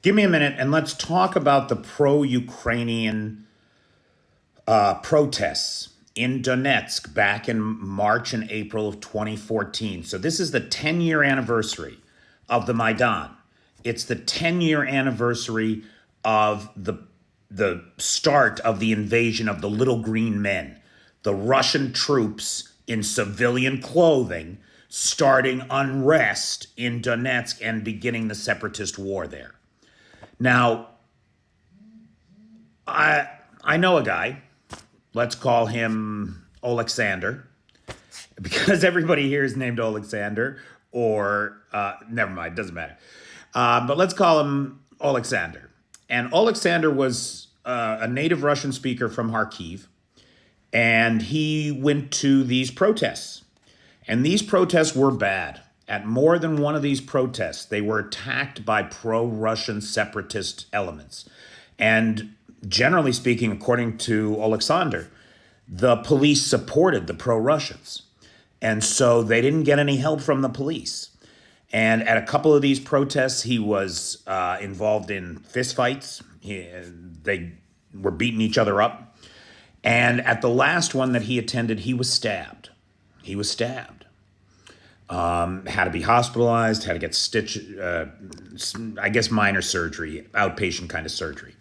Give me a minute and let's talk about the pro-Ukrainian protests in Donetsk back in March and April of 2014. So this is the 10-year anniversary of the Maidan. It's the 10-year anniversary of the start of the invasion of the Little Green Men, the Russian troops in civilian clothing starting unrest in Donetsk and beginning the separatist war there. Now, I know a guy, let's call him Alexander, because everybody here is named Alexander, or never mind, doesn't matter. But let's call him Alexander. And Alexander was a native Russian speaker from Kharkiv, and he went to these protests. And these protests were bad. At more than one of these protests, they were attacked by pro-Russian separatist elements. And generally speaking, according to Alexander, the police supported the pro-Russians. And so they didn't get any help from the police. And at a couple of these protests, he was involved in fistfights. They were beating each other up. And at the last one that he attended, he was stabbed. He was stabbed. Had to be hospitalized, had to get I guess minor surgery, outpatient kind of surgery.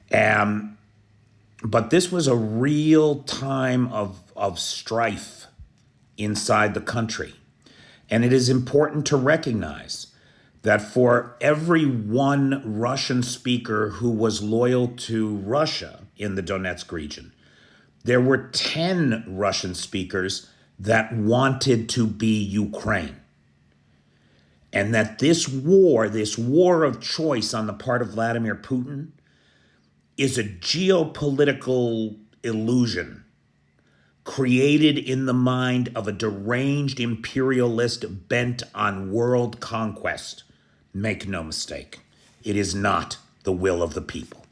But this was a real time of strife inside the country. And it is important to recognize that for every one Russian speaker who was loyal to Russia in the Donetsk region, there were 10 Russian speakers that wanted to be Ukraine. And that this war of choice on the part of Vladimir Putin, is a geopolitical illusion created in the mind of a deranged imperialist bent on world conquest. Make no mistake, it is not the will of the people.